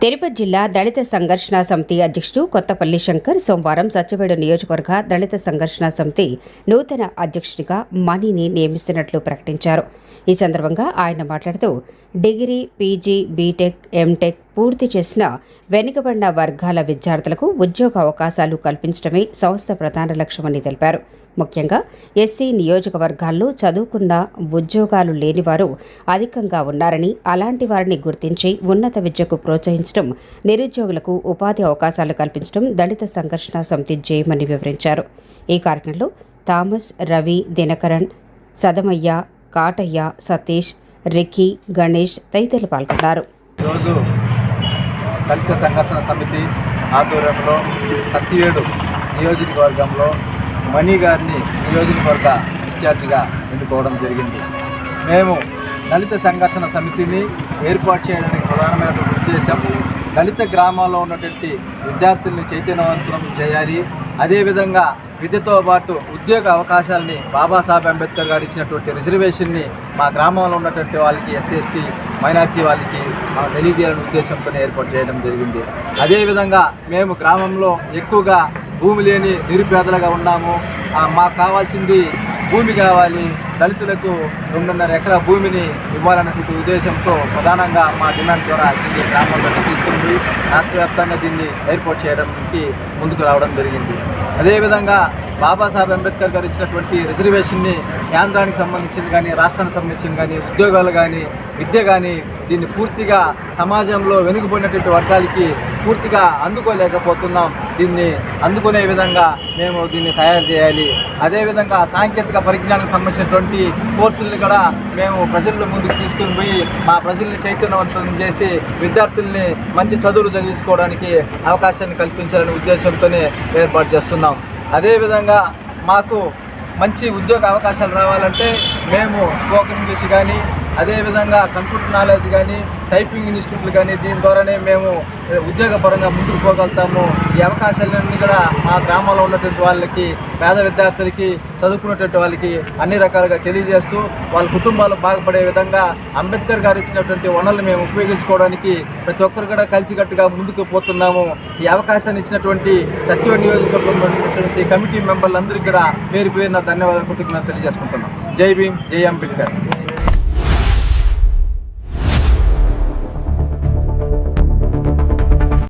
తిరుపతి జిల్లా దళిత సంఘర్షణ సమితి అధ్యక్షుడు కొత్తపల్లి శంకర్ సోమవారం సత్యవేడు నియోజకవర్గ దళిత సంఘర్షణ సమితి నూతన అధ్యక్షుడిగా మణిని నియమిస్తున్నట్లు ప్రకటించారు. ఈ సందర్భంగా ఆయన మాట్లాడుతూ డిగ్రీ, పీజీ, బీటెక్, ఎంటెక్ పూర్తి చేసిన వెనుకబడిన వర్గాల విద్యార్థులకు ఉద్యోగ అవకాశాలు కల్పించడమే సంస్థ ప్రధాన లక్ష్యమని తెలిపారు. ముఖ్యంగా ఎస్సీ నియోజకవర్గాల్లో చదువుకున్న ఉద్యోగాలు లేనివారు అధికంగా ఉన్నారని, అలాంటి వారిని గుర్తించి ఉన్నత విద్యకు ప్రోత్సహించడం, నిరుద్యోగులకు ఉపాధి అవకాశాలు కల్పించడం దళిత సంఘర్షణ సమితి ధ్యేయమని వివరించారు. ఈ కార్యక్రమంలో థామస్, రవి, దినకరన్, సదమయ్య, కాటయ్య, సతీష్, రిక్కీ, గణేష్ తదితరులు పాల్గొన్నారు. ఈరోజు దళిత సంఘర్షణ సమితి ఆధ్వర్యంలో సత్యవేడు నియోజకవర్గంలో మణి గారిని నియోజకవర్గ ఇన్ఛార్జిగా ఎన్నుకోవడం జరిగింది. మేము దళిత సంఘర్షణ సమితిని ఏర్పాటు చేయడానికి ప్రధానమైనటువంటి ఉద్దేశం దళిత గ్రామాల్లో ఉన్నటువంటి విద్యార్థుల్ని చైతన్యవంతం చేయాలి. అదేవిధంగా విద్యతో పాటు ఉద్యోగ అవకాశాలని బాబాసాహెబ్ అంబేద్కర్ గారు ఇచ్చినటువంటి రిజర్వేషన్ని మా గ్రామంలో ఉన్నటువంటి వాళ్ళకి, ఎస్సీ, ఎస్టీ, మైనారిటీ వాళ్ళకి తెలియజేయాలనే ఉద్దేశంతో ఏర్పాటు చేయడం జరిగింది. అదేవిధంగా మేము గ్రామంలో ఎక్కువగా భూమి లేని నిరుపేదలుగా ఉన్నాము. మాకు కావాల్సింది భూమి కావాలి, దళితులకు 2.5 ఎకరా భూమిని ఇవ్వాలన్నటువంటి ఉద్దేశంతో ప్రధానంగా మా డిమాండ్ ద్వారా దీన్ని గ్రామంలో తీసుకుని రాష్ట్ర వ్యాప్తంగా దీన్ని ఏర్పాటు చేయడానికి ముందుకు రావడం జరిగింది. అదేవిధంగా బాబాసాహెబ్ అంబేద్కర్ గారు ఇచ్చినటువంటి రిజర్వేషన్ని కేంద్రానికి సంబంధించింది కానీ, రాష్ట్రానికి సంబంధించింది కానీ, ఉద్యోగాలు కానీ, విద్య కానీ దీన్ని పూర్తిగా సమాజంలో వెనుకబడినటువంటి వర్గాలకి పూర్తిగా అందుకోలేకపోతున్నాం. దీన్ని అందుకునే విధంగా మేము దీన్ని తయారు చేయాలి. అదేవిధంగా సాంకేతిక పరిజ్ఞానానికి సంబంధించినటువంటి కోర్సుల్ని కూడా మేము ప్రజల ముందుకు తీసుకుని పోయి మా ప్రజల్ని చైతన్యవంతం చేసి విద్యార్థుల్ని మంచి చదువులు చదివించుకోవడానికి అవకాశాన్ని కల్పించాలనే ఉద్దేశంతోనే ఏర్పాటు చేస్తున్నాం. అదేవిధంగా మాకు మంచి ఉద్యోగ అవకాశాలు రావాలంటే మేము స్పోకెన్ ఇంగ్లీష్ కానీ, అదేవిధంగా కంప్యూటర్ నాలెడ్జ్ కానీ, టైపింగ్ ఇన్స్టిట్యూట్లు కానీ దీని ద్వారానే మేము ఉద్యోగపరంగా ముందుకు పోగలుగుతాము. ఈ అవకాశాలన్నీ కూడా మా గ్రామంలో ఉన్నటువంటి వాళ్ళకి, పేద విద్యార్థులకి, చదువుకున్నటువంటి వాళ్ళకి అన్ని రకాలుగా తెలియజేస్తూ వాళ్ళ కుటుంబాలు బాగుపడే విధంగా అంబేద్కర్ గారు ఇచ్చినటువంటి వనరులు మేము ఉపయోగించుకోవడానికి ప్రతి ఒక్కరు కూడా కలిసికట్టుగా ముందుకు పోతున్నాము. ఈ అవకాశాన్ని ఇచ్చినటువంటి సత్యవేడు నియోజకవర్గంలో ఉన్నటువంటి కమిటీ మెంబర్లందరికీ కూడా పేరు పేరున ధన్యవాదాలు తెలియజేసుకుంటున్నాం. జై భీమ్, జై అంబేద్కర్.